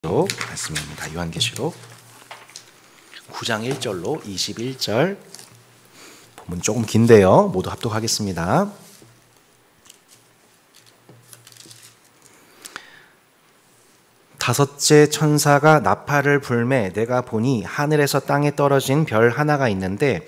말씀입니다. 요한계시록 9장 1절로 21절. 본문 조금 긴데요. 모두 합독하겠습니다. 다섯째 천사가 나팔을 불매 내가 보니 하늘에서 땅에 떨어진 별 하나가 있는데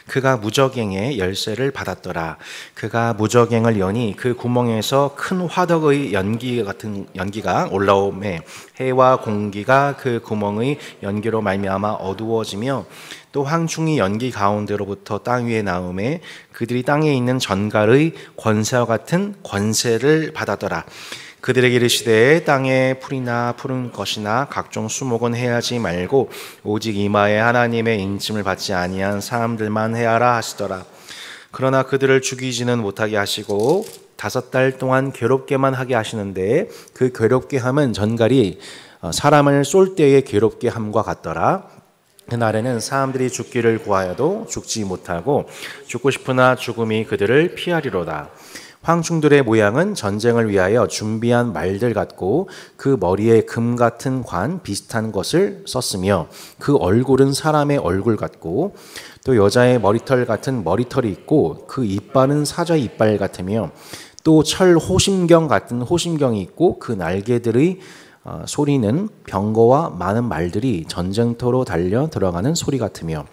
그가 무저갱의 열쇠를 받았더라. 그가 무저갱을 여니 그 구멍에서 큰 화덕의 연기 같은 연기가 올라오매 해와 공기가 그 구멍의 연기로 말미암아 어두워지며 또 황충이 연기 가운데로부터 땅 위에 나오매 그들이 땅에 있는 전갈의 권세와 같은 권세를 받았더라. 그들에게 이르시되 땅에 풀이나 푸른 것이나 각종 수목은 해하지 말고 오직 이마에 하나님의 인침을 받지 아니한 사람들만 해하라 하시더라. 그러나 그들을 죽이지는 못하게 하시고 5달 동안 괴롭게만 하게 하시는데 그 괴롭게 함은 전갈이 사람을 쏠 때의 괴롭게 함과 같더라. 그날에는 사람들이 죽기를 구하여도 죽지 못하고 죽고 싶으나 죽음이 그들을 피하리로다. 황충들의 모양은 전쟁을 위하여 준비한 말들 같고 그 머리에 금 같은 관 비슷한 것을 썼으며 그 얼굴은 사람의 얼굴 같고 또 여자의 머리털 같은 머리털이 있고 그 이빨은 사자 이빨 같으며 또 철 호심경 같은 호심경이 있고 그 날개들의 소리는 병거와 많은 말들이 전쟁터로 달려 들어가는 소리 같으며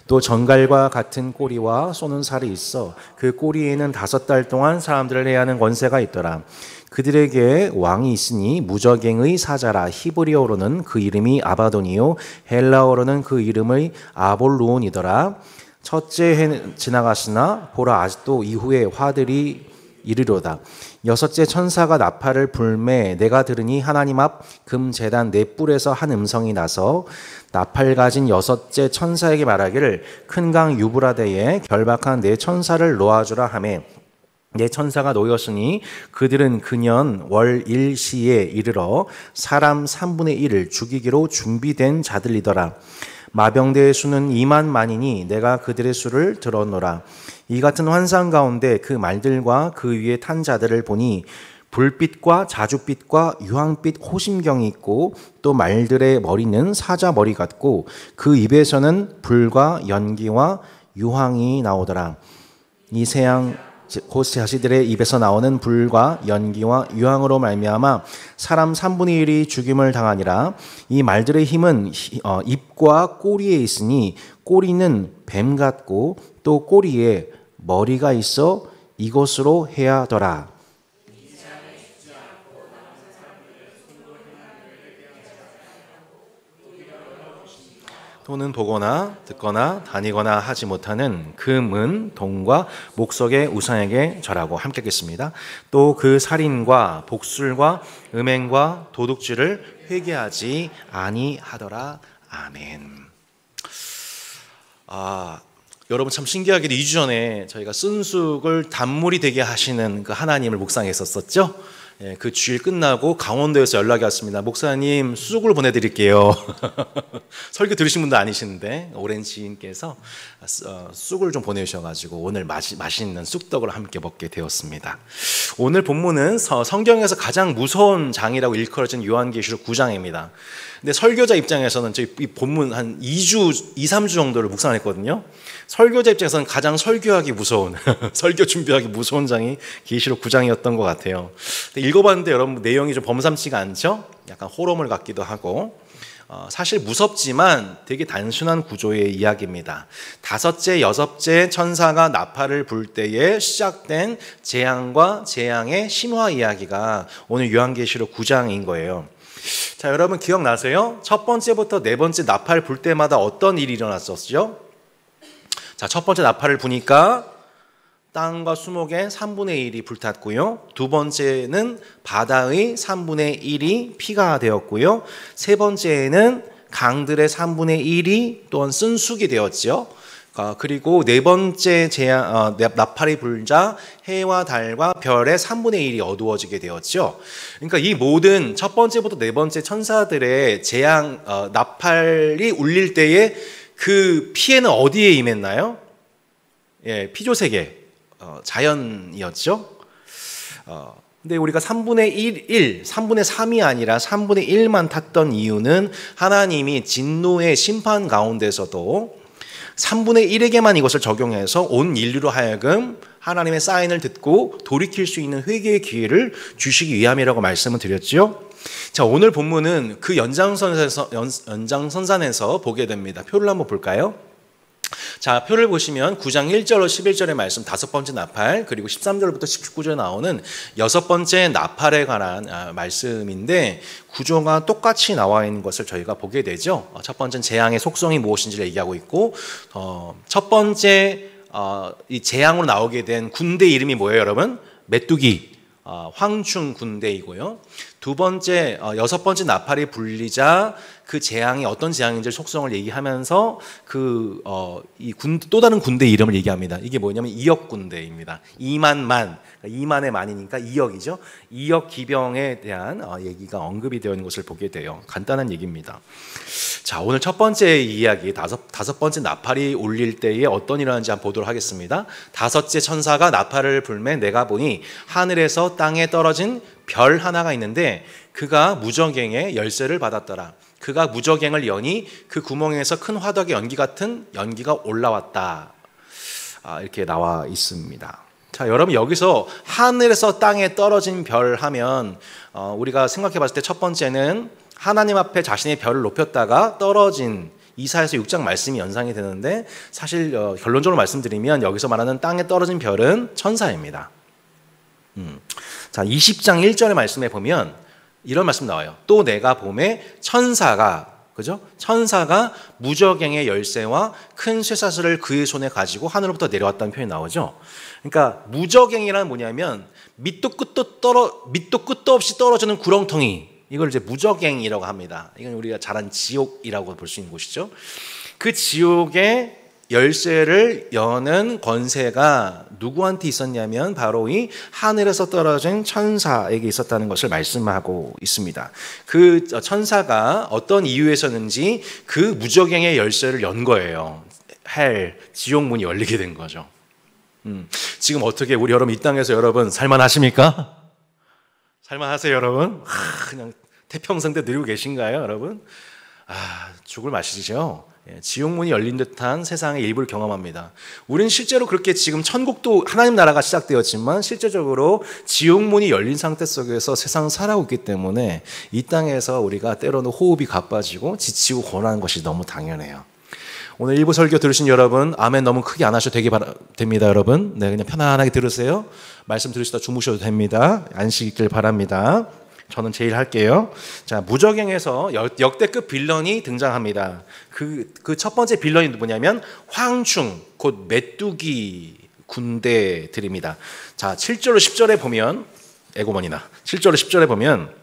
또 전갈과 같은 꼬리와 쏘는 살이 있어 그 꼬리에는 5달 동안 사람들을 해하는 권세가 있더라. 그들에게 왕이 있으니 무저갱의 사자라. 히브리어로는 그 이름이 아바돈이요 헬라어로는 그 이름의 아볼루온이더라. 첫째 해 지나갔으나 보라 아직도 이후에 화들이 이르로다. 6째 천사가 나팔을 불매 내가 들으니 하나님 앞 금 제단 네 뿔에서 한 음성이 나서 나팔 가진 6째 천사에게 말하기를 큰 강 유브라데에 결박한 네 천사를 놓아주라 하매 네 천사가 놓였으니 그들은 그년 월 1시에 이르러 사람 3분의 1을 죽이기로 준비된 자들이더라. 마병대의 수는 2만 만이니 내가 그들의 수를 들었노라. 이 같은 환상 가운데 그 말들과 그 위에 탄 자들을 보니 불빛과 자줏빛과 유황빛 호심경이 있고 또 말들의 머리는 사자 머리 같고 그 입에서는 불과 연기와 유황이 나오더라. 이 세양 곧 자신들의 입에서 나오는 불과 연기와 유황으로 말미암아 사람 3분의 1이 죽임을 당하니라. 이 말들의 힘은 입과 꼬리에 있으니 꼬리는 뱀 같고 또 꼬리에 머리가 있어 이것으로 해하더라. 또는 보거나 듣거나 다니거나 하지 못하는 금은 동과 목석의 우상에게 절하고 함께 하겠습니다. 또 그 살인과 복술과 음행과 도둑질을 회개하지 아니하더라. 아멘. 여러분 참 신기하게도 2주 전에 저희가 쓴쑥을 단물이 되게 하시는 그 하나님을 묵상했었죠. 그 주일 끝나고 강원도에서 연락이 왔습니다. 목사님 쑥을 보내드릴게요. 설교 들으신 분도 아니시는데 오랜 지인께서 쑥을 좀 보내주셔가지고 오늘 맛있는 쑥떡을 함께 먹게 되었습니다. 오늘 본문은 성경에서 가장 무서운 장이라고 일컬어진 요한계시록 9장입니다. 근데 설교자 입장에서는 저희 이 본문 한 2주, 3주 정도를 묵상했거든요. 설교자 입장에서는 가장 설교하기 무서운, 설교 준비하기 무서운 장이 계시록 9장이었던 것 같아요. 읽어봤는데 여러분 내용이 좀 범삼치가 않죠? 약간 호러물 같기도 하고 사실 무섭지만 되게 단순한 구조의 이야기입니다. 5째, 6째 천사가 나팔을 불 때에 시작된 재앙과 재앙의 신화 이야기가 오늘 요한계시록 9장인 거예요. 자, 여러분 기억나세요? 첫 번째부터 네 번째 나팔 불 때마다 어떤 일이 일어났었죠? 자, 첫 번째 나팔을 부니까 땅과 수목의 3분의 1이 불탔고요. 두 번째는 바다의 3분의 1이 피가 되었고요. 세 번째에는 강들의 3분의 1이 또한 쓴쑥이 되었죠. 그리고 네 번째 나팔이 불자 해와 달과 별의 3분의 1이 어두워지게 되었죠. 그러니까 이 모든 첫 번째부터 네 번째 천사들의 재앙 나팔이 울릴 때에 그 피해는 어디에 임했나요? 피조세계 자연이었죠. 근데 우리가 3분의 1, 3분의 3이 아니라 3분의 1만 탔던 이유는 하나님이 진노의 심판 가운데서도 3분의 1에게만 이것을 적용해서 온 인류로 하여금 하나님의 사인을 듣고 돌이킬 수 있는 회개의 기회를 주시기 위함이라고 말씀을 드렸죠. 자, 오늘 본문은 그 연장선상에서 보게 됩니다. 표를 한번 볼까요? 자, 표를 보시면 9장 1절로 11절의 말씀 다섯 번째 나팔, 그리고 13절부터 19절에 나오는 여섯 번째 나팔에 관한 말씀인데 구조가 똑같이 나와 있는 것을 저희가 보게 되죠. 첫 번째는 재앙의 속성이 무엇인지를 얘기하고 있고, 첫 번째 이 재앙으로 나오게 된 군대 이름이 뭐예요, 여러분? 메뚜기, 황충 군대이고요. 두 번째, 여섯 번째 나팔이 불리자 그 재앙이 어떤 재앙인지 속성을 얘기하면서 또 다른 군대 이름을 얘기합니다. 이게 뭐냐면 이역 군대입니다. 2만만, 2만의 만이니까 2역이죠. 2역 기병에 대한 얘기가 언급이 되어 있는 것을 보게 돼요. 간단한 얘기입니다. 자, 오늘 첫 번째 이야기, 다섯 번째 나팔이 울릴 때에 어떤 일이 일어나는지 한번 보도록 하겠습니다. 다섯째 천사가 나팔을 불매 내가 보니 하늘에서 땅에 떨어진 별 하나가 있는데 그가 무저갱의 열쇠를 받았더라. 그가 무저갱을 여니 그 구멍에서 큰 화덕의 연기 같은 연기가 올라왔다. 이렇게 나와 있습니다. 자, 여러분 여기서 하늘에서 땅에 떨어진 별 하면 우리가 생각해 봤을 때 첫 번째는 하나님 앞에 자신의 별을 높였다가 떨어진 이사야서 6장 말씀이 연상이 되는데 사실 결론적으로 말씀드리면 여기서 말하는 땅에 떨어진 별은 천사입니다. 자, 20장 1절의 말씀에 보면 이런 말씀 나와요. 또 내가 봄에 천사가, 그죠? 천사가 무저갱의 열쇠와 큰 쇠사슬을 그의 손에 가지고 하늘로부터 내려왔다는 표현이 나오죠. 그러니까 무저갱이란 뭐냐면 밑도 끝도 없이 떨어지는 구렁텅이, 이걸 이제 무저갱이라고 합니다. 이건 우리가 잘 아는 지옥이라고 볼 수 있는 곳이죠. 그 지옥의 열쇠를 여는 권세가 누구한테 있었냐면 바로 이 하늘에서 떨어진 천사에게 있었다는 것을 말씀하고 있습니다. 그 천사가 어떤 이유에서는지 그 무저갱의 열쇠를 연 거예요. 헬, 지옥 문이 열리게 된 거죠. 지금 어떻게 우리 여러분 이 땅에서 여러분 살만하십니까? 살만하세요, 여러분? 그냥 태평성대 누리고 계신가요, 여러분? 죽을 맛이죠. 지옥 문이 열린 듯한 세상의 일부를 경험합니다. 우리는 실제로 그렇게 지금 천국도 하나님 나라가 시작되었지만 실제적으로 지옥 문이 열린 상태 속에서 세상을 살아오고 있기 때문에 이 땅에서 우리가 때로는 호흡이 가빠지고 지치고 고난하는 것이 너무 당연해요. 오늘 일부 설교 들으신 여러분, 아멘 너무 크게 안 하셔도 됩니다, 여러분. 네, 그냥 편안하게 들으세요. 말씀 들으시다 주무셔도 됩니다. 안식 있길 바랍니다. 저는 제일 할게요. 자, 무저갱에서 역대급 빌런이 등장합니다. 그 첫 번째 빌런이 뭐냐면 황충, 곧 메뚜기 군대들입니다. 자, 7절로 10절에 보면, 에고머니나 7절로 10절에 보면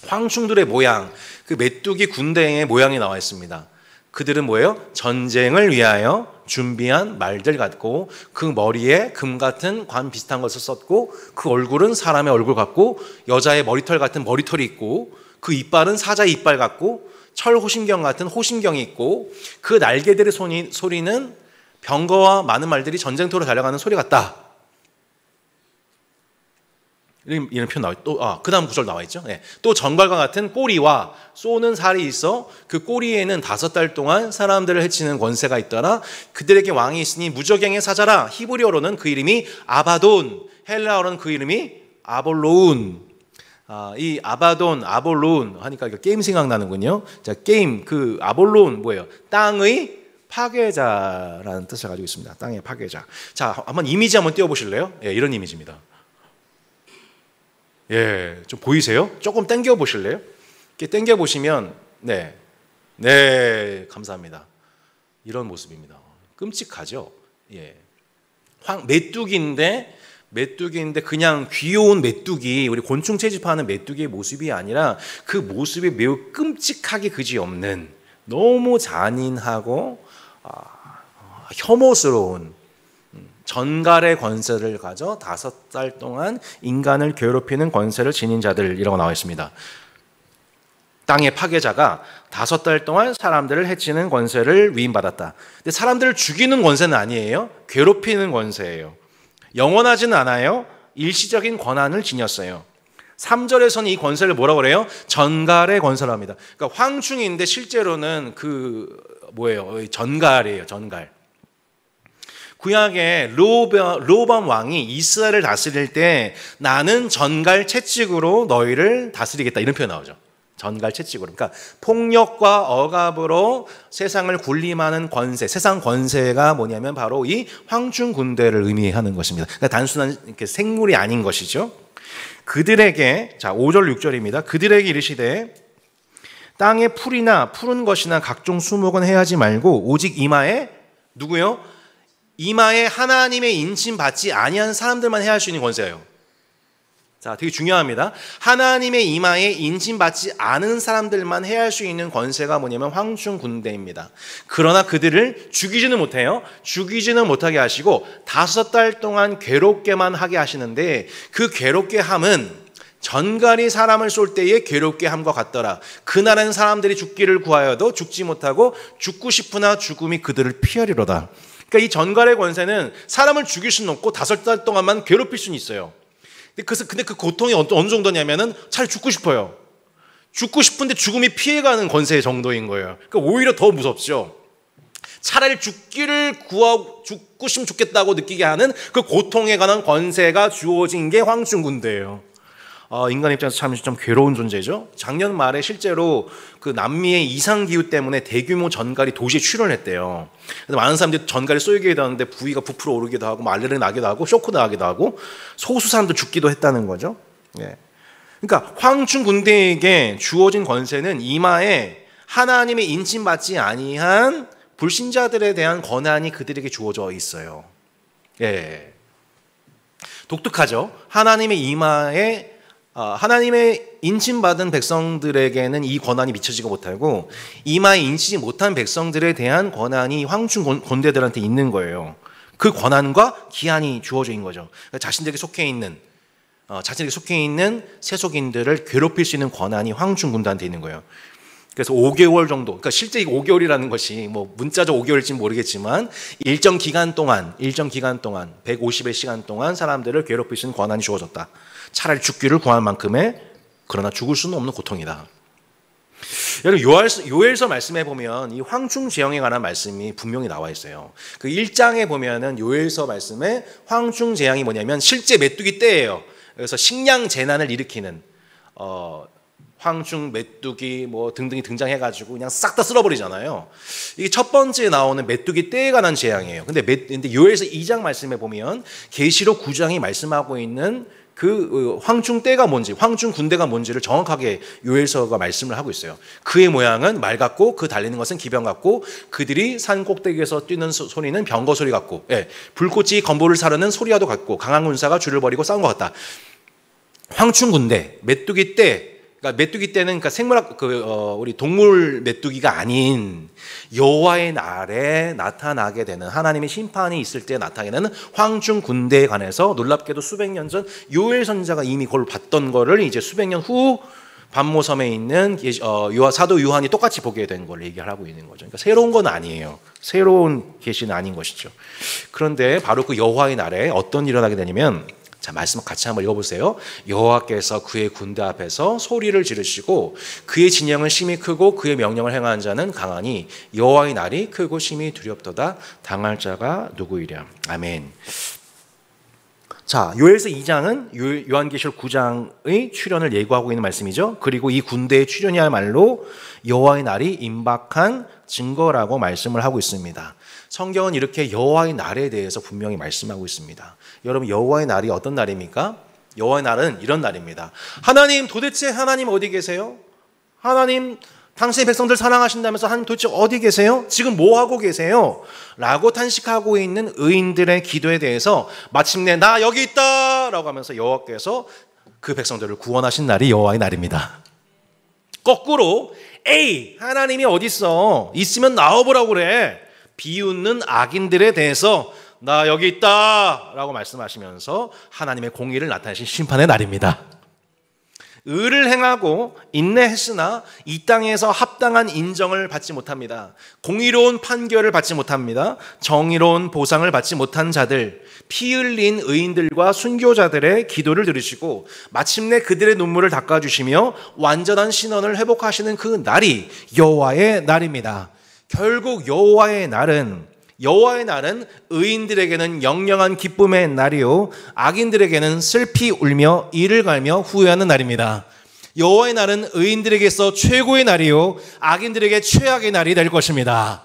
황충들의 모양, 그 메뚜기 군대의 모양이 나와 있습니다. 그들은 뭐예요? 전쟁을 위하여 준비한 말들 같고 그 머리에 금 같은 관 비슷한 것을 썼고 그 얼굴은 사람의 얼굴 같고 여자의 머리털 같은 머리털이 있고 그 이빨은 사자의 이빨 같고 철 호심경 같은 호심경이 있고 그 날개들의 소리는 병거와 많은 말들이 전쟁터로 달려가는 소리 같다. 이런 표현 나와 있죠. 그 다음 구절 나와 있죠. 네. 또 전갈과 같은 꼬리와 쏘는 살이 있어 그 꼬리에는 5달 동안 사람들을 해치는 권세가 있더라. 그들에게 왕이 있으니 무저갱의 사자라. 히브리어로는 그 이름이 아바돈, 헬라어로는 그 이름이 아볼로운. 이 아바돈, 아볼로운 하니까 게임 생각나는군요. 자, 게임, 그 아볼로운 뭐예요? 땅의 파괴자라는 뜻을 가지고 있습니다. 땅의 파괴자. 자, 한번 이미지 한번 띄워보실래요? 예, 이런 이미지입니다. 예, 좀 보이세요? 조금 당겨 보실래요? 이렇게 당겨 보시면, 네, 감사합니다. 이런 모습입니다. 끔찍하죠. 예, 메뚜기인데 그냥 귀여운 메뚜기, 우리 곤충 채집하는 메뚜기의 모습이 아니라 그 모습이 매우 끔찍하게 그지없는 너무 잔인하고 혐오스러운 전갈의 권세를 가져 5달 동안 인간을 괴롭히는 권세를 지닌 자들이라고 나와 있습니다. 땅의 파괴자가 5달 동안 사람들을 해치는 권세를 위임받았다. 근데 사람들을 죽이는 권세는 아니에요. 괴롭히는 권세예요. 영원하지는 않아요. 일시적인 권한을 지녔어요. 3절에서는 이 권세를 뭐라고 그래요? 전갈의 권세라고 합니다. 그러니까 황충인데 실제로는 전갈이에요. 전갈. 구약에 르호보암 왕이 이스라엘을 다스릴 때 나는 전갈 채찍으로 너희를 다스리겠다 이런 표현 나오죠. 전갈 채찍으로. 그러니까 폭력과 억압으로 세상을 군림하는 권세, 세상 권세가 뭐냐면 바로 이 황충 군대를 의미하는 것입니다. 그러니까 단순한 이렇게 생물이 아닌 것이죠. 그들에게, 자 5절 6절입니다. 그들에게 이르시되 땅에 풀이나 푸른 것이나 각종 수목은 해하지 말고 오직 이마에 누구요? 이마에 하나님의 인침 받지 아니한 사람들만 해야 할 수 있는 권세예요. 자, 되게 중요합니다. 하나님의 이마에 인침 받지 않은 사람들만 해야 할 수 있는 권세가 뭐냐면 황충 군대입니다. 그러나 그들을 죽이지는 못해요. 죽이지는 못하게 하시고 5달 동안 괴롭게만 하게 하시는데 그 괴롭게 함은 전갈이 사람을 쏠 때의 괴롭게 함과 같더라. 그날은 사람들이 죽기를 구하여도 죽지 못하고 죽고 싶으나 죽음이 그들을 피하리로다. 그러니까 이 전갈의 권세는 사람을 죽일 수는 없고 5달 동안만 괴롭힐 수는 있어요. 근데 그 고통이 어느 정도냐면은 차라리 죽고 싶어요. 죽고 싶은데 죽음이 피해가는 권세 정도인 거예요. 그러니까 오히려 더 무섭죠. 차라리 죽기를 구하고 죽고 싶으면 죽겠다고 느끼게 하는 그 고통에 관한 권세가 주어진 게 황충군대예요. 인간 입장에서 좀 괴로운 존재죠. 작년 말에 실제로 그 남미의 이상기후 때문에 대규모 전갈이 도시에 출현했대요. 그래서 많은 사람들이 전갈이 쏘이게 되었는데 부위가 부풀어 오르기도 하고 알레르기 나기도 하고 쇼크 나기도 하고 소수 사람도 죽기도 했다는 거죠. 예. 그러니까 황충 군대에게 주어진 권세는 이마에 하나님의 인침받지 아니한 불신자들에 대한 권한이 그들에게 주어져 있어요. 예. 독특하죠. 하나님의 이마에 하나님의 인침받은 백성들에게는 이 권한이 미쳐지지 못하고 이마에 인치지 못한 백성들에 대한 권한이 황충 군대들한테 있는 거예요. 그 권한과 기한이 주어져 있는 거죠. 자신들에게 속해 있는 세속인들을 괴롭힐 수 있는 권한이 황충 군대한테 있는 거예요. 그래서 5개월 정도, 그러니까 실제 이 5개월이라는 것이 뭐 문자적 5개월일지는 모르겠지만 일정 기간 동안 150의 시간 동안 사람들을 괴롭힐 수 있는 권한이 주어졌다. 차라리 죽기를 구할 만큼의, 그러나 죽을 수는 없는 고통이다. 여러분 요엘서 말씀에 보면 이 황충 재앙에 관한 말씀이 분명히 나와 있어요. 그 1장에 보면은 요엘서 말씀에 황충 재앙이 뭐냐면 실제 메뚜기 떼예요. 그래서 식량 재난을 일으키는 황충, 메뚜기 뭐 등등이 등장해가지고 그냥 싹 다 쓸어버리잖아요. 이게 첫 번째 나오는 메뚜기 떼에 관한 재앙이에요. 근데 요엘서 2장 말씀에 보면 계시록 9장이 말씀하고 있는 그 황충 떼가 뭔지, 황충 군대가 뭔지를 정확하게 요엘서가 말씀을 하고 있어요. 그의 모양은 말 같고 그 달리는 것은 기병 같고 그들이 산 꼭대기에서 뛰는 소리는 병거 소리 같고, 예, 불꽃이 건보를 사르는 소리와도 같고 강한 군사가 줄을 버리고 싸운 것 같다. 황충 군대, 메뚜기 떼. 그러니까 메뚜기 떼는 그러니까 생물학 우리 동물 메뚜기가 아닌 여호와의 날에 나타나게 되는 하나님의 심판이 있을 때 나타나는 황충 군대에 관해서 놀랍게도 수백 년 전 요엘 선지자가 이미 그걸 봤던 거를 이제 수백 년 후 반모섬에 있는 사도 요한이 똑같이 보게 된 걸 얘기하고 있는 거죠. 그러니까 새로운 건 아니에요. 새로운 계시는 아닌 것이죠. 그런데 바로 그 여호와의 날에 어떤 일이 일어나게 되냐면, 자, 말씀 같이 한번 읽어보세요. 여호와께서 그의 군대 앞에서 소리를 지르시고 그의 진영은 심히 크고 그의 명령을 행하는 자는 강하니 여호와의 날이 크고 심히 두렵도다. 당할 자가 누구이랴. 아멘. 자, 요엘서 2장은 요한계시록 9장의 출현을 예고하고 있는 말씀이죠. 그리고 이 군대의 출현이야말로 여호와의 날이 임박한 증거라고 말씀을 하고 있습니다. 성경은 이렇게 여호와의 날에 대해서 분명히 말씀하고 있습니다. 여러분, 여호와의 날이 어떤 날입니까? 여호와의 날은 이런 날입니다. 하나님, 도대체 하나님 어디 계세요? 하나님, 당신의 백성들 사랑하신다면서 하나님 도대체 어디 계세요? 지금 뭐 하고 계세요? 라고 탄식하고 있는 의인들의 기도에 대해서 마침내 나 여기 있다! 라고 하면서 여호와께서 그 백성들을 구원하신 날이 여호와의 날입니다. 거꾸로, 에이, 하나님이 어디 있어? 있으면 나와보라고 그래. 비웃는 악인들에 대해서 나 여기 있다! 라고 말씀하시면서 하나님의 공의를 나타내신 심판의 날입니다. 의를 행하고 인내했으나 이 땅에서 합당한 인정을 받지 못합니다. 공의로운 판결을 받지 못합니다. 정의로운 보상을 받지 못한 자들, 피 흘린 의인들과 순교자들의 기도를 들으시고 마침내 그들의 눈물을 닦아주시며 완전한 신원을 회복하시는 그 날이 여호와의 날입니다. 결국 여호와의 날은 의인들에게는 영영한 기쁨의 날이요 악인들에게는 슬피 울며 이를 갈며 후회하는 날입니다. 여호와의 날은 의인들에게서 최고의 날이요 악인들에게 최악의 날이 될 것입니다.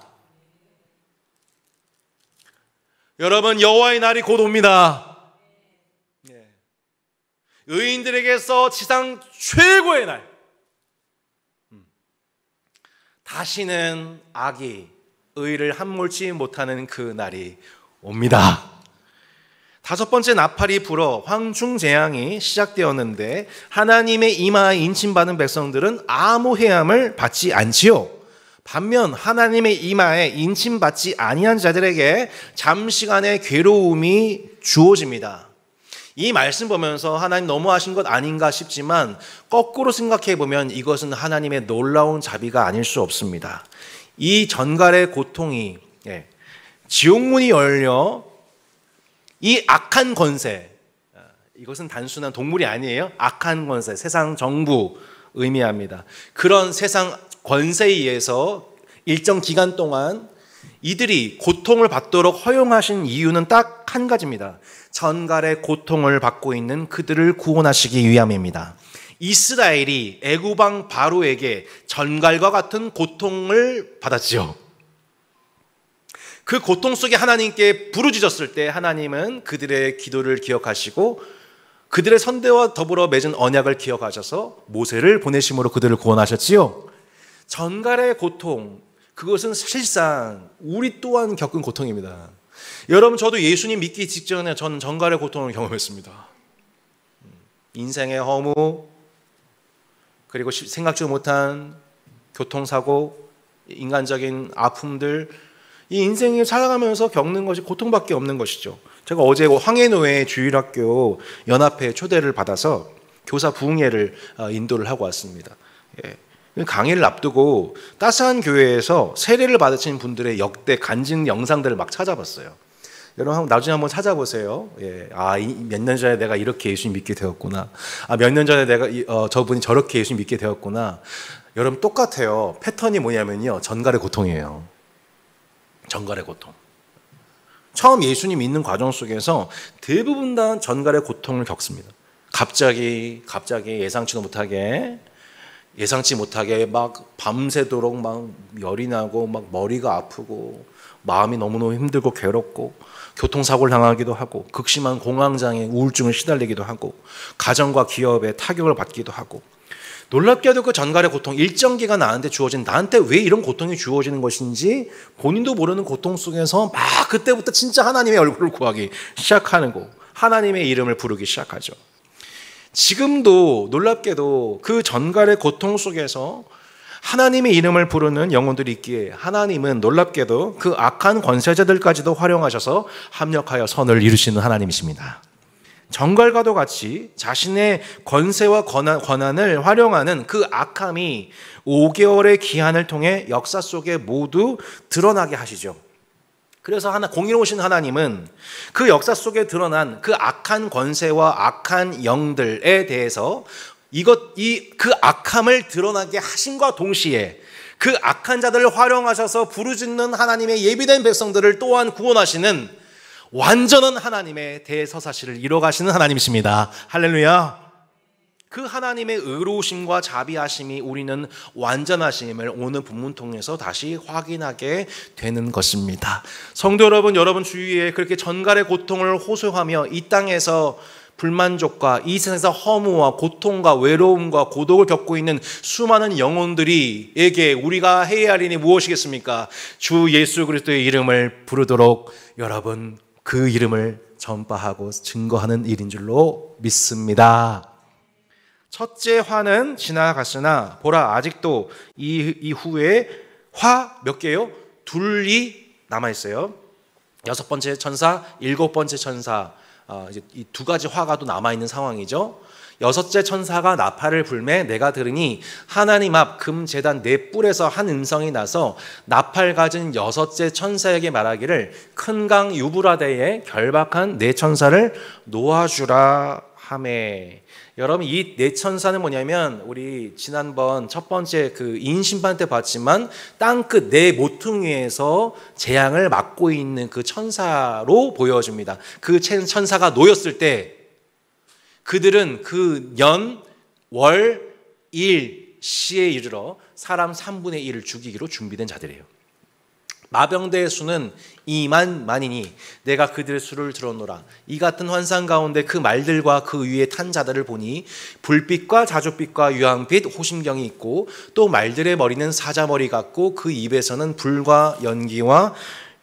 여러분, 여호와의 날이 곧 옵니다. 의인들에게서 지상 최고의 날. 다시는 악이 의를 함몰치 못하는 그 날이 옵니다. 다섯 번째 나팔이 불어 황충재앙이 시작되었는데 하나님의 이마에 인침받은 백성들은 아무 해함을 받지 않지요. 반면 하나님의 이마에 인침받지 아니한 자들에게 잠시간의 괴로움이 주어집니다. 이 말씀 보면서 하나님 너무하신 것 아닌가 싶지만 거꾸로 생각해 보면 이것은 하나님의 놀라운 자비가 아닐 수 없습니다. 이 전갈의 고통이 지옥문이 열려 이 악한 권세, 이것은 단순한 동물이 아니에요. 악한 권세, 세상 정부 의미합니다. 그런 세상 권세에 의해서 일정 기간 동안 이들이 고통을 받도록 허용하신 이유는 딱 한 가지입니다. 전갈의 고통을 받고 있는 그들을 구원하시기 위함입니다. 이스라엘이 애굽왕 바로에게 전갈과 같은 고통을 받았지요. 그 고통 속에 하나님께 부르짖었을 때 하나님은 그들의 기도를 기억하시고 그들의 선대와 더불어 맺은 언약을 기억하셔서 모세를 보내심으로 그들을 구원하셨지요. 전갈의 고통, 그것은 사실상 우리 또한 겪은 고통입니다. 여러분, 저도 예수님 믿기 직전에 저는 전갈의 고통을 경험했습니다. 인생의 허무, 그리고 생각지도 못한 교통사고, 인간적인 아픔들, 이 인생을 살아가면서 겪는 것이 고통밖에 없는 것이죠. 제가 어제 황해노회 주일학교 연합회 초대를 받아서 교사 부흥회를 인도를 하고 왔습니다. 강의를 앞두고 따스한 교회에서 세례를 받으신 분들의 역대 간증 영상들을 막 찾아봤어요. 여러분 나중에 한번 찾아보세요. 몇 년 전에 내가 이렇게 예수님 믿게 되었구나. 몇 년 전에 내가 저분이 저렇게 예수님 믿게 되었구나. 여러분 똑같아요. 패턴이 뭐냐면요, 전갈의 고통이에요. 전갈의 고통. 처음 예수님 믿는 과정 속에서 대부분 다 전갈의 고통을 겪습니다. 갑자기 예상치 못하게 막 밤새도록 막 열이 나고 막 머리가 아프고 마음이 너무너무 힘들고 괴롭고 교통사고를 당하기도 하고 극심한 공황장애 우울증을 시달리기도 하고 가정과 기업에 타격을 받기도 하고, 놀랍게도 그 전갈의 고통, 일정 기간 나한테 주어진, 나한테 왜 이런 고통이 주어지는 것인지 본인도 모르는 고통 속에서 막 그때부터 진짜 하나님의 얼굴을 구하기 시작하는 거, 하나님의 이름을 부르기 시작하죠. 지금도 놀랍게도 그 전갈의 고통 속에서 하나님의 이름을 부르는 영혼들이 있기에 하나님은 놀랍게도 그 악한 권세자들까지도 활용하셔서 합력하여 선을 이루시는 하나님이십니다. 전갈과도 같이 자신의 권세와 권한을 활용하는 그 악함이 5개월의 기한을 통해 역사 속에 모두 드러나게 하시죠. 그래서 공의로우신 하나님은 그 역사 속에 드러난 그 악한 권세와 악한 영들에 대해서 그 악함을 드러나게 하심과 동시에 그 악한 자들을 활용하셔서 부르짖는 하나님의 예비된 백성들을 또한 구원하시는 완전한 하나님의 대서사시를 이뤄가시는 하나님이십니다. 할렐루야. 그 하나님의 의로우심과 자비하심이 우리는 완전하심을 오늘 본문 통해서 다시 확인하게 되는 것입니다. 성도 여러분, 여러분 주위에 그렇게 전갈의 고통을 호소하며 이 땅에서 불만족과 이 세상에서 허무와 고통과 외로움과 고독을 겪고 있는 수많은 영혼들에게 우리가 해야 할 일이 무엇이겠습니까? 주 예수 그리스도의 이름을 부르도록 여러분 그 이름을 전파하고 증거하는 일인 줄로 믿습니다. 첫째 화는 지나갔으나 보라 아직도 이후에 화 몇 개요? 둘이 남아있어요. 6번째 천사, 7번째 천사, 이제 이 두 가지 화가 또 남아있는 상황이죠. 여섯째 천사가 나팔을 불매 내가 들으니 하나님 앞 금제단 네 뿔에서 한 음성이 나서 나팔 가진 여섯째 천사에게 말하기를 큰 강 유브라데에 결박한 네 천사를 놓아주라 하매. 여러분, 이 네 천사는 뭐냐면 우리 지난번 첫 번째 그 인심판 때 봤지만 땅끝 네 모퉁이에서 재앙을 맡고 있는 그 천사로 보여집니다. 그 천사가 놓였을 때 그들은 그 년, 월, 일, 시에 이르러 사람 3분의 1을 죽이기로 준비된 자들이에요. 마병대의 수는 2만 만이니 내가 그들의 수를 들었노라. 이 같은 환상 가운데 그 말들과 그 위에 탄 자들을 보니 불빛과 자줏빛과 유황빛 호심경이 있고 또 말들의 머리는 사자머리 같고 그 입에서는 불과 연기와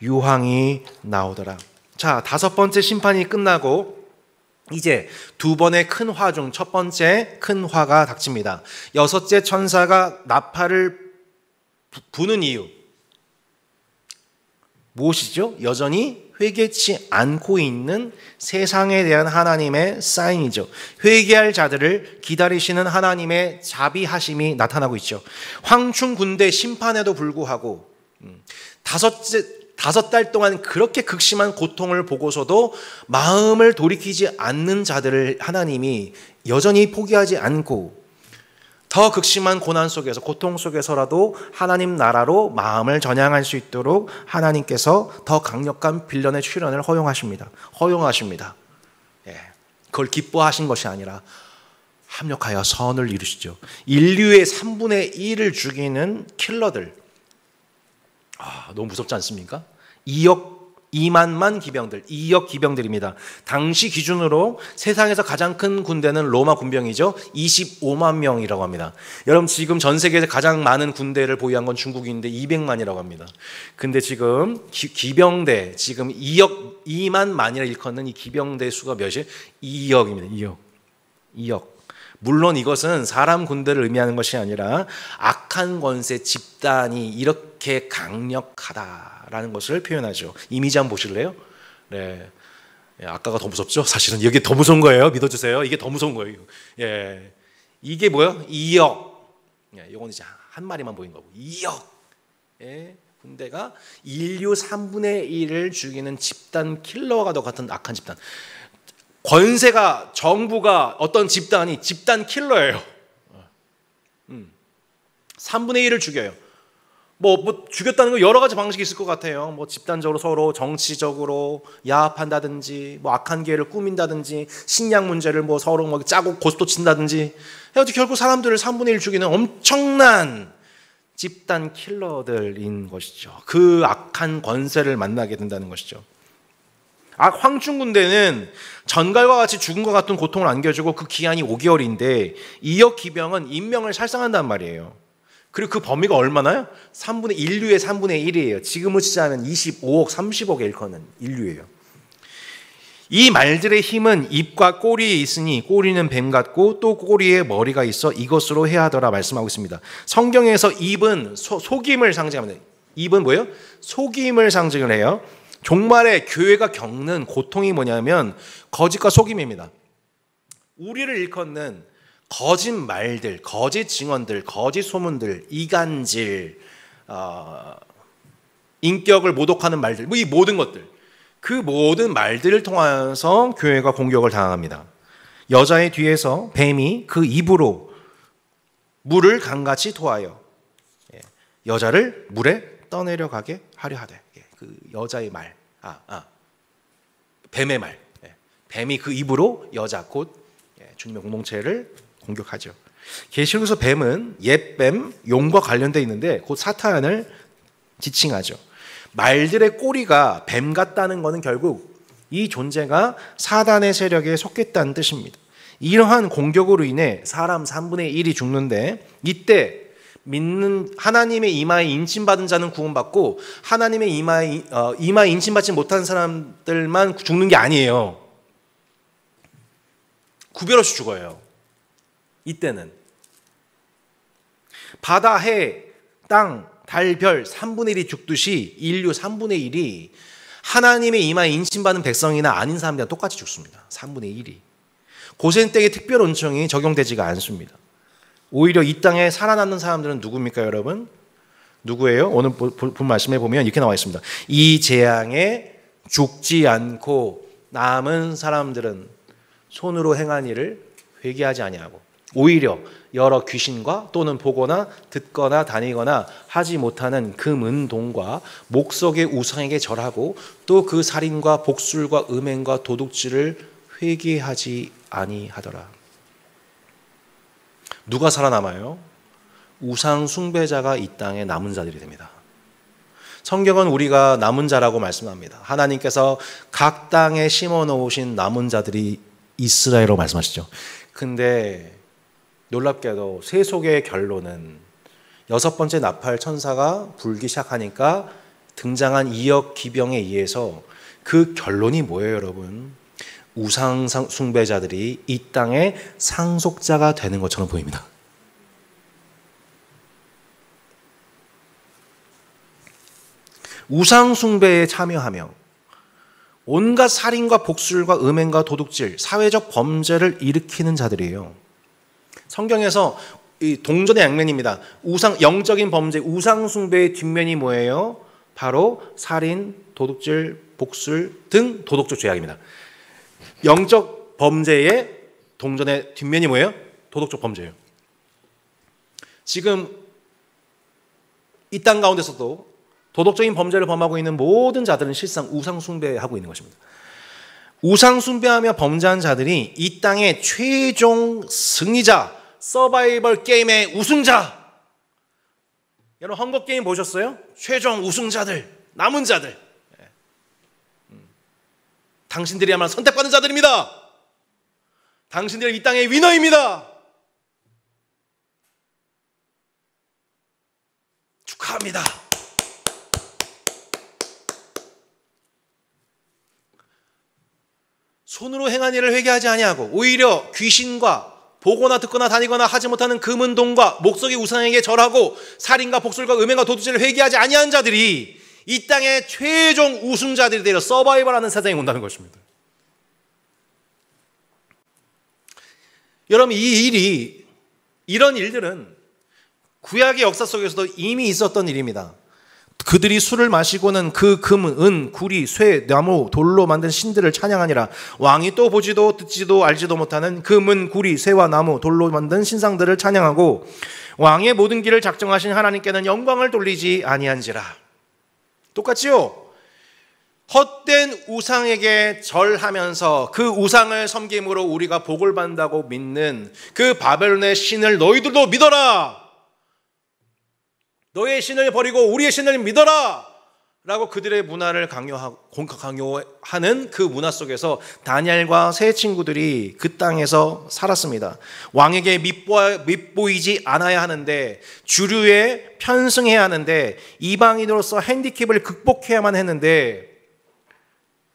유황이 나오더라. 자, 다섯 번째 심판이 끝나고 이제 두 번의 큰 화 중 첫 번째 큰 화가 닥칩니다. 여섯째 천사가 나팔을 부는 이유 무엇이죠? 여전히 회개치 않고 있는 세상에 대한 하나님의 사인이죠. 회개할 자들을 기다리시는 하나님의 자비하심이 나타나고 있죠. 황충 군대 심판에도 불구하고 다섯 달 동안 그렇게 극심한 고통을 보고서도 마음을 돌이키지 않는 자들을 하나님이 여전히 포기하지 않고 더 극심한 고난 속에서 고통 속에서라도 하나님 나라로 마음을 전향할 수 있도록 하나님께서 더 강력한 빌런의 출현을 허용하십니다. 예, 그걸 기뻐하신 것이 아니라 합력하여 선을 이루시죠. 인류의 3분의 1을 죽이는 킬러들, 너무 무섭지 않습니까? 2만만 기병들, 2억 기병들입니다. 당시 기준으로 세상에서 가장 큰 군대는 로마 군병이죠. 25만 명이라고 합니다. 여러분, 지금 전 세계에서 가장 많은 군대를 보유한 건 중국인데 200만이라고 합니다. 근데 지금 기병대, 지금 2만 만이라 일컫는 이 기병대 수가 몇이에요? 2억입니다. 2억. 물론 이것은 사람 군대를 의미하는 것이 아니라 악한 권세 집단이 이렇게 강력하다라는 것을 표현하죠. 이미지 한번 보실래요? 네, 아까가 더 무섭죠? 사실은 이게 더 무서운 거예요. 믿어주세요. 이게 더 무서운 거예요. 예, 이게 뭐예요? 2억. 이건 이제 한 마리만 보인 거고 2억. 예, 군대가 인류 3분의 1을 죽이는 집단 킬러가 더 같은 악한 집단. 권세가 정부가 어떤 집단이 집단 킬러예요. 3분의 1을 죽여요. 뭐 죽였다는 거 여러 가지 방식이 있을 것 같아요. 뭐 집단적으로 서로 정치적으로 야합한다든지, 뭐 악한 계획을 꾸민다든지, 식량 문제를 뭐 서로 뭐 짜고 고스톱 친다든지 해가지고 결국 사람들을 3분의 1 죽이는 엄청난 집단 킬러들인 것이죠. 그 악한 권세를 만나게 된다는 것이죠. 황충 군대는 전갈과 같이 죽음과 같은 고통을 안겨주고 그 기한이 5개월인데 2억 기병은 인명을 살상한단 말이에요. 그리고 그 범위가 얼마나요? 인류의 3분의 1이에요. 지금으로 치자면 25억, 30억에 일컫는 인류예요. 이 말들의 힘은 입과 꼬리에 있으니 꼬리는 뱀 같고 또 꼬리에 머리가 있어 이것으로 해야 하더라 말씀하고 있습니다. 성경에서 입은 속임을 상징합니다. 입은 뭐예요? 속임을 상징을 해요. 종말에 교회가 겪는 고통이 뭐냐면 거짓과 속임입니다. 우리를 일컫는 거짓 말들, 거짓 증언들, 거짓 소문들, 이간질, 인격을 모독하는 말들, 이 모든 것들, 그 모든 말들을 통하여서 교회가 공격을 당합니다. 여자의 뒤에서 뱀이 그 입으로 물을 강같이 토하여 여자를 물에 떠내려가게 하려 하되. 그 여자의 말, 뱀의 말, 뱀이 그 입으로 여자 곧 주님의 공동체를 공격하죠. 계시록에서 뱀은 옛뱀, 용과 관련되어 있는데 곧 사탄을 지칭하죠. 말들의 꼬리가 뱀 같다는 것은 결국 이 존재가 사단의 세력에 속했다는 뜻입니다. 이러한 공격으로 인해 사람 3분의 1이 죽는데 이때 믿는 하나님의 이마에 인침받은 자는 구원받고 하나님의 이마에 인침받지 못한 사람들만 죽는 게 아니에요. 구별 없이 죽어요. 이때는 바다, 해, 땅, 달, 별 3분의 1이 죽듯이 인류 3분의 1이 하나님의 이마에 인침받은 백성이나 아닌 사람들이랑 똑같이 죽습니다. 3분의 1이. 고센 땡의 특별 은총이 적용되지가 않습니다. 오히려 이 땅에 살아남는 사람들은 누굽니까, 여러분? 누구예요? 오늘 본 말씀에 보면 이렇게 나와 있습니다. 이 재앙에 죽지 않고 남은 사람들은 손으로 행한 일을 회개하지 아니하고 오히려 여러 귀신과 또는 보거나 듣거나 다니거나 하지 못하는 금은동과 목석의 우상에게 절하고 또 그 살인과 복술과 음행과 도둑질을 회개하지 아니하더라. 누가 살아남아요? 우상 숭배자가 이 땅에 남은 자들이 됩니다. 성경은 우리가 남은 자라고 말씀합니다. 하나님께서 각 땅에 심어 놓으신 남은 자들이 이스라엘로 말씀하시죠. 근데 놀랍게도 세속의 결론은 6번째 나팔 천사가 불기 시작하니까 등장한 2억 기병에 의해서 그 결론이 뭐예요, 여러분? 우상 숭배자들이 이 땅의 상속자가 되는 것처럼 보입니다. 우상 숭배에 참여하며 온갖 살인과 복술과 음행과 도둑질, 사회적 범죄를 일으키는 자들이에요. 성경에서 이 동전의 양면입니다. 영적인 범죄, 우상 숭배의 뒷면이 뭐예요? 바로 살인, 도둑질, 복술 등 도덕적 죄악입니다. 영적 범죄의 동전의 뒷면이 뭐예요? 도덕적 범죄예요. 지금 이 땅 가운데서도 도덕적인 범죄를 범하고 있는 모든 자들은 실상 우상 숭배하고 있는 것입니다. 우상 숭배하며 범죄한 자들이 이 땅의 최종 승리자, 서바이벌 게임의 우승자. 여러분 헝거 게임 보셨어요? 최종 우승자들, 남은 자들. 당신들이야말로 선택받은 자들입니다. 당신들이 이 땅의 위너입니다. 축하합니다. 손으로 행한 일을 회개하지 아니하고 오히려 귀신과 보거나 듣거나 다니거나 하지 못하는 금은동과 목석의 우상에게 절하고 살인과 복술과 음행과 도둑질을 회개하지 아니한 자들이 이 땅의 최종 우승자들이 되려 서바이벌하는 세상에 온다는 것입니다. 여러분 이런 일들은 구약의 역사 속에서도 이미 있었던 일입니다. 그들이 술을 마시고는 그 금, 은, 구리, 쇠, 나무, 돌로 만든 신들을 찬양하니라. 왕이 또 보지도 듣지도 알지도 못하는 금, 은, 구리, 쇠와 나무, 돌로 만든 신상들을 찬양하고 왕의 모든 길을 작정하신 하나님께는 영광을 돌리지 아니한지라. 똑같지요? 헛된 우상에게 절하면서 그 우상을 섬김으로 우리가 복을 받는다고 믿는 그 바벨론의 신을 너희들도 믿어라. 너의 신을 버리고 우리의 신을 믿어라 라고 그들의 문화를 강요하는 그 문화 속에서 다니엘과 세 친구들이 그 땅에서 살았습니다. 왕에게 밉보이지 않아야 하는데, 주류에 편승해야 하는데, 이방인으로서 핸디캡을 극복해야만 했는데,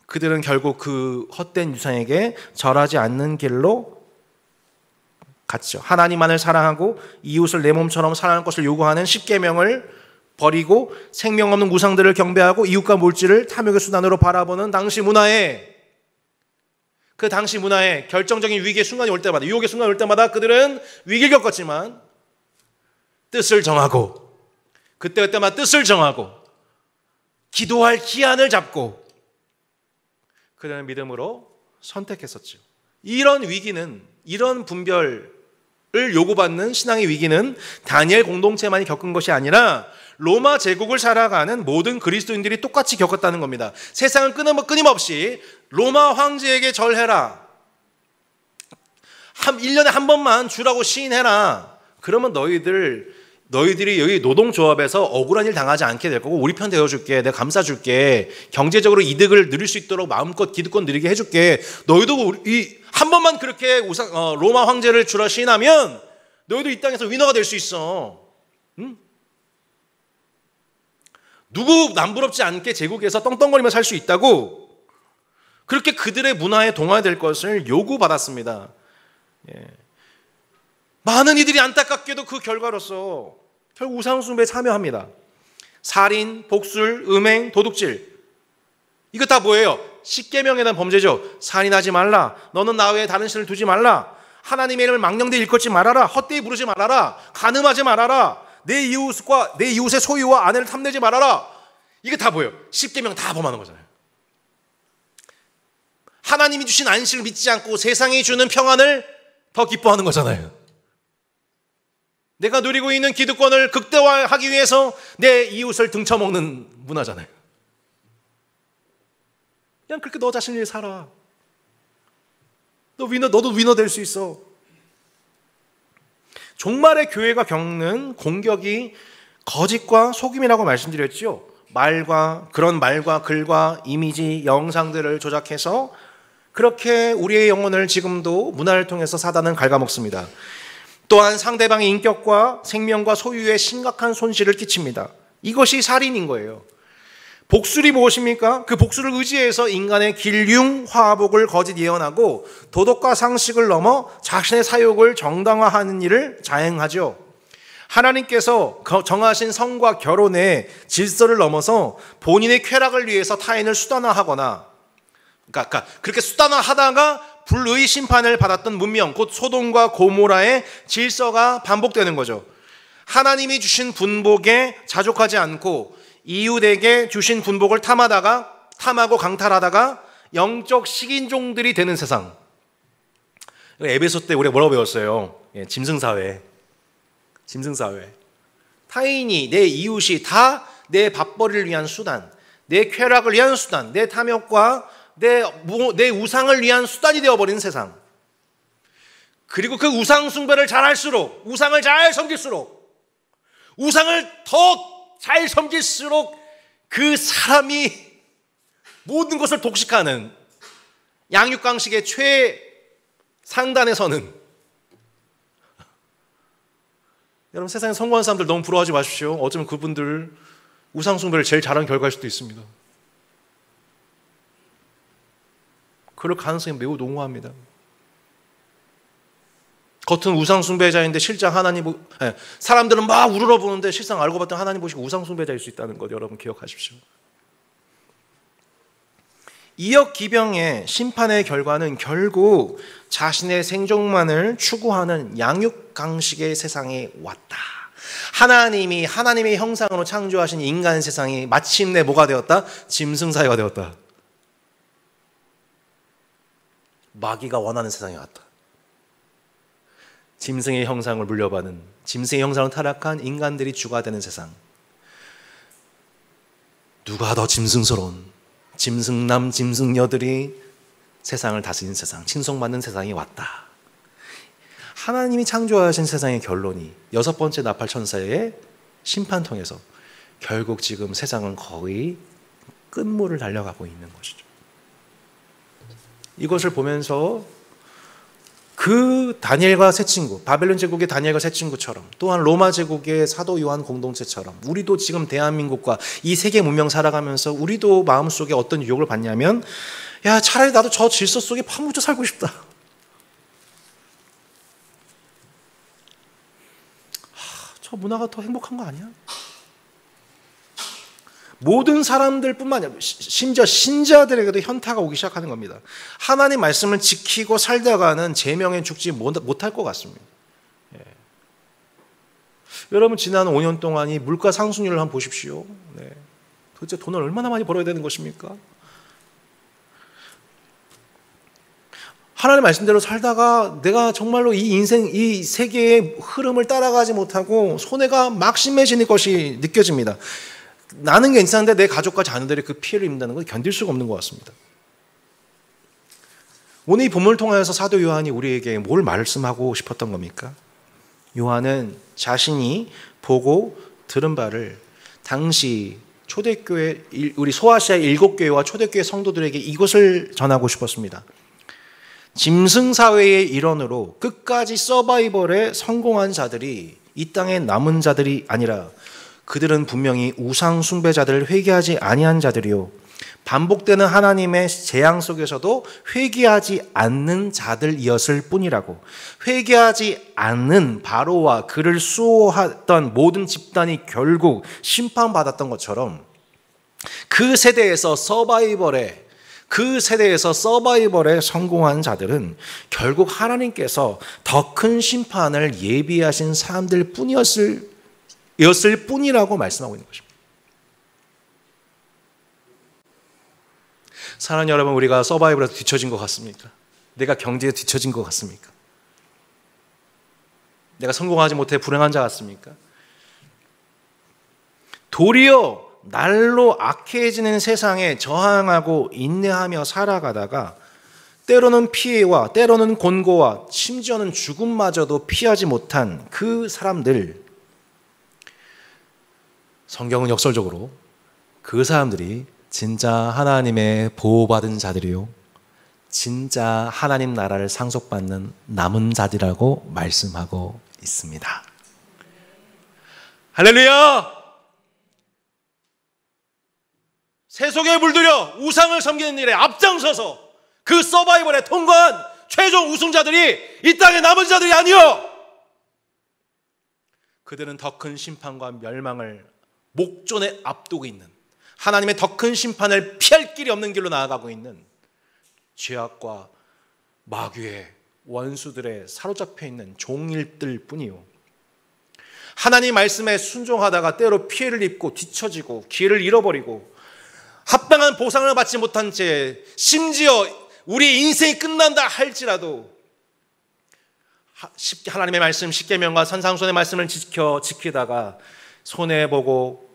그들은 결국 그 헛된 유상에게 절하지 않는 길로 갔죠. 하나님만을 사랑하고 이웃을 내 몸처럼 사랑할 것을 요구하는 십계명을 버리고 생명 없는 우상들을 경배하고 이웃과 물질을 탐욕의 수단으로 바라보는 당시 문화에, 그 당시 문화에 결정적인 위기의 순간이 올 때마다, 유혹의 순간이 올 때마다 그들은 위기를 겪었지만 뜻을 정하고, 그때마다 뜻을 정하고 기도할 기한을 잡고 그들은 믿음으로 선택했었죠. 이런 위기는, 이런 분별을 요구받는 신앙의 위기는 다니엘 공동체만이 겪은 것이 아니라 로마 제국을 살아가는 모든 그리스도인들이 똑같이 겪었다는 겁니다. 세상은 끊임없이 로마 황제에게 절해라, 1년에 한 번만 주라고 시인해라. 그러면 너희들이 여기 노동조합에서 억울한 일 당하지 않게 될 거고 우리 편 되어줄게, 내가 감싸줄게, 경제적으로 이득을 누릴 수 있도록 마음껏 기득권 누리게 해줄게. 너희도 한 번만 그렇게 로마 황제를 주라 시인하면 너희도 이 땅에서 위너가 될 수 있어. 응? 누구 남부럽지 않게 제국에서 떵떵거리며 살 수 있다고 그렇게 그들의 문화에 동화될 것을 요구받았습니다. 예. 많은 이들이 안타깝게도 그 결과로서 결국 우상숭배에 참여합니다. 살인, 복술, 음행, 도둑질, 이거 다 뭐예요? 십계명에 대한 범죄죠. 살인하지 말라. 너는 나 외에 다른 신을 두지 말라. 하나님의 이름을 망령되이 일컫지 말아라. 헛되이 부르지 말아라. 간음하지 말아라. 내 이웃의 소유와 아내를 탐내지 말아라. 이게 다 뭐예요? 십계명 다 범하는 거잖아요. 하나님이 주신 안식을 믿지 않고 세상이 주는 평안을 더 기뻐하는 거잖아요. 내가 누리고 있는 기득권을 극대화하기 위해서 내 이웃을 등쳐먹는 문화잖아요. 그냥 그렇게 너 자신을 살아. 너도 위너 될 수 있어. 종말의 교회가 겪는 공격이 거짓과 속임이라고 말씀드렸죠. 그런 말과 글과 이미지, 영상들을 조작해서 그렇게 우리의 영혼을 지금도 문화를 통해서 사단은 갉아먹습니다. 또한 상대방의 인격과 생명과 소유에 심각한 손실을 끼칩니다. 이것이 살인인 거예요. 복술이 무엇입니까? 그 복술을 의지해서 인간의 길흉, 화복을 거짓 예언하고 도덕과 상식을 넘어 자신의 사욕을 정당화하는 일을 자행하죠. 하나님께서 정하신 성과 결혼의 질서를 넘어서 본인의 쾌락을 위해서 타인을 수단화하거나, 그러니까 그렇게 수단화하다가 불의의 심판을 받았던 문명, 곧 소돔과 고모라의 질서가 반복되는 거죠. 하나님이 주신 분복에 자족하지 않고 이웃에게 주신 분복을 탐하고 강탈하다가 영적 식인종들이 되는 세상. 에베소 때 우리가 뭐라고 배웠어요? 짐승사회. 타인이, 내 이웃이 다 내 밥벌이를 위한 수단, 내 쾌락을 위한 수단, 내 탐욕과 내 우상을 위한 수단이 되어버리는 세상. 그리고 그 우상 숭배를 잘할수록, 우상을 잘 섬길수록, 우상을 더 잘 섬길수록 그 사람이 모든 것을 독식하는 양육강식의 최상단에 서는, 여러분 세상에 성공한 사람들 너무 부러워하지 마십시오. 어쩌면 그분들 우상 숭배를 제일 잘하는 결과일 수도 있습니다. 그럴 가능성이 매우 농후합니다. 겉은 우상 숭배자인데 실상 사람들은 막 우러러 보는데 실상 알고 봤더니 하나님 보시고 우상 숭배자일 수 있다는 것, 여러분 기억하십시오. 이역기병의 심판의 결과는 결국 자신의 생존만을 추구하는 양육강식의 세상에 왔다. 하나님이 하나님의 형상으로 창조하신 인간 세상이 마침내 뭐가 되었다? 짐승사회가 되었다. 마귀가 원하는 세상에 왔다. 짐승의 형상을 물려받은, 짐승의 형상을 타락한 인간들이 주가 되는 세상. 누가 더 짐승스러운, 짐승남 짐승녀들이 세상을 다스리는 세상, 칭송받는 세상이 왔다. 하나님이 창조하신 세상의 결론이 여섯 번째 나팔천사의 심판 통해서 결국 지금 세상은 거의 끝물을 달려가고 있는 것이죠. 이것을 보면서 그 다니엘과 세 친구, 바벨론 제국의 다니엘과 세 친구처럼, 또한 로마 제국의 사도 요한 공동체처럼 우리도 지금 대한민국과 이 세계 문명 살아가면서 우리도 마음속에 어떤 유혹을 받냐면, 야, 차라리 나도 저 질서 속에 파묻혀 살고 싶다. 저 문화가 더 행복한 거 아니야? 모든 사람들뿐만 아니라 심지어 신자들에게도 현타가 오기 시작하는 겁니다. 하나님 말씀을 지키고 살다가는 제명에 죽지 못할 것 같습니다. 예. 여러분 지난 5년 동안 이 물가 상승률을 한번 보십시오. 네. 도대체 돈을 얼마나 많이 벌어야 되는 것입니까? 하나님 말씀대로 살다가 내가 정말로 이 인생, 이 세계의 흐름을 따라가지 못하고 손해가 막 심해지는 것이 느껴집니다. 나는 괜찮은데 내 가족과 자녀들이 그 피해를 입는다는 건 견딜 수가 없는 것 같습니다. 오늘 이 본문을 통해서 사도 요한이 우리에게 뭘 말씀하고 싶었던 겁니까? 요한은 자신이 보고 들은 바를 당시 초대교회, 우리 소아시아 7교회와 초대교회 성도들에게 이것을 전하고 싶었습니다. 짐승사회의 일원으로 끝까지 서바이벌에 성공한 자들이 이 땅에 남은 자들이 아니라 그들은 분명히 우상 숭배자들을 회개하지 아니한 자들이요, 반복되는 하나님의 재앙 속에서도 회개하지 않는 자들이었을 뿐이라고. 회개하지 않는 바로와 그를 수호했던 모든 집단이 결국 심판받았던 것처럼 그 세대에서 서바이벌에 그 세대에서 서바이벌에 성공한 자들은 결국 하나님께서 더 큰 심판을 예비하신 사람들 뿐이었을 뿐이라고 말씀하고 있는 것입니다. 사랑하는 여러분, 우리가 서바이벌에서 뒤처진 것 같습니까? 내가 경제에 뒤처진 것 같습니까? 내가 성공하지 못해 불행한 자 같습니까? 도리어 날로 악해지는 세상에 저항하고 인내하며 살아가다가 때로는 피해와 때로는 곤고와 심지어는 죽음마저도 피하지 못한 그 사람들, 성경은 역설적으로 그 사람들이 진짜 하나님의 보호받은 자들이요, 진짜 하나님 나라를 상속받는 남은 자들이라고 말씀하고 있습니다. 할렐루야! 세속에 물들여 우상을 섬기는 일에 앞장서서 그 서바이벌에 통과한 최종 우승자들이 이 땅의 남은 자들이 아니요, 그들은 더 큰 심판과 멸망을 목전에 앞두고 있는, 하나님의 더 큰 심판을 피할 길이 없는 길로 나아가고 있는 죄악과 마귀의 원수들에 사로잡혀 있는 종일들 뿐이요, 하나님 말씀에 순종하다가 때로 피해를 입고 뒤처지고 기회를 잃어버리고 합당한 보상을 받지 못한 채, 심지어 우리 인생이 끝난다 할지라도 하나님의 말씀 십계명과 산상수훈의 말씀을 지키다가 손해보고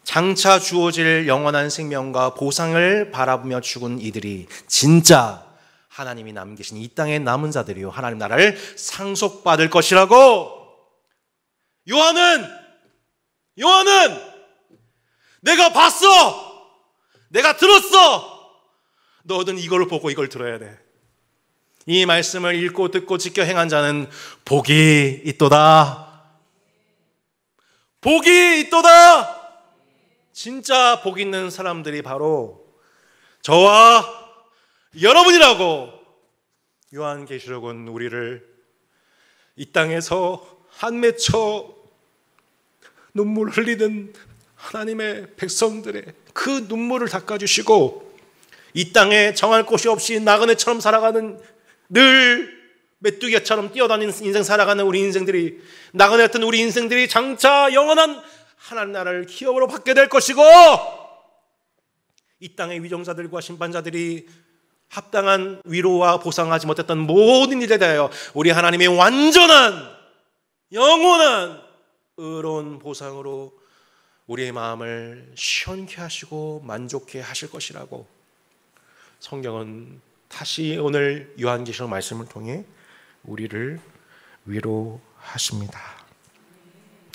장차 주어질 영원한 생명과 보상을 바라보며 죽은 이들이 진짜 하나님이 남기신 이 땅의 남은 자들이요, 하나님 나라를 상속받을 것이라고. 요한은 내가 봤어, 내가 들었어. 너는 이걸 보고 이걸 들어야 돼. 이 말씀을 읽고 듣고 지켜 행한 자는 복이 있도다. 복이 있도다. 진짜 복 있는 사람들이 바로 저와 여러분이라고. 요한계시록은 우리를 이 땅에서 한 맺혀 눈물 흘리는 하나님의 백성들의 그 눈물을 닦아주시고, 이 땅에 정할 곳이 없이 나그네처럼 살아가는, 늘 메뚜기처럼 뛰어다니는 인생 살아가는 우리 인생들이, 나그네 같은 우리 인생들이 장차 영원한 하나님 나라를 기업으로 받게 될 것이고, 이 땅의 위정자들과 심판자들이 합당한 위로와 보상하지 못했던 모든 일에 대하여 우리 하나님의 완전한 영원한 의로운 보상으로 우리의 마음을 시원케 하시고 만족케 하실 것이라고 성경은 다시 오늘 요한계시록 말씀을 통해 우리를 위로하십니다.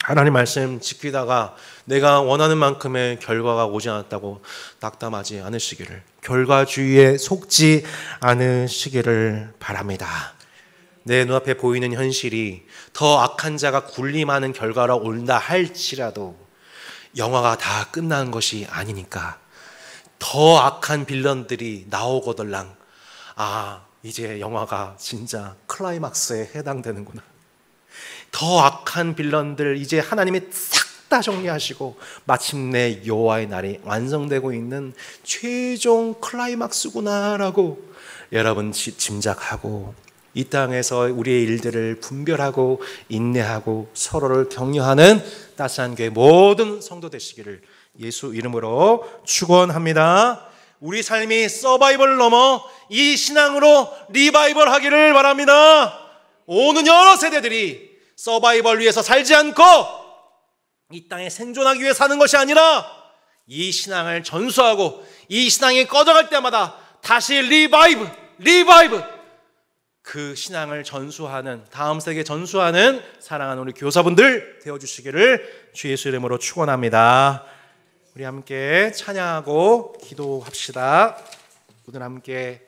하나님 말씀 지키다가 내가 원하는 만큼의 결과가 오지 않았다고 낙담하지 않으시기를, 결과주의에 속지 않으시기를 바랍니다. 내 눈앞에 보이는 현실이 더 악한 자가 군림하는 결과로 온다 할지라도 영화가 다 끝난 것이 아니니까, 더 악한 빌런들이 나오거들랑 이제 영화가 진짜 클라이막스에 해당되는구나, 더 악한 빌런들 이제 하나님이 싹 다 정리하시고 마침내 여호와의 날이 완성되고 있는 최종 클라이막스구나라고 여러분 짐작하고, 이 땅에서 우리의 일들을 분별하고 인내하고 서로를 격려하는 따스한 교회 모든 성도 되시기를 예수 이름으로 축원합니다. 우리 삶이 서바이벌을 넘어 이 신앙으로 리바이벌 하기를 바랍니다. 오는 여러 세대들이 서바이벌 위해서 살지 않고 이 땅에 생존하기 위해 사는 것이 아니라 이 신앙을 전수하고 이 신앙이 꺼져갈 때마다 다시 리바이브 그 신앙을 전수하는, 다음 세대에 전수하는 사랑하는 우리 교사분들 되어주시기를 주 예수 이름으로 축원합니다. 우리 함께 찬양하고 기도합시다. 오늘 함께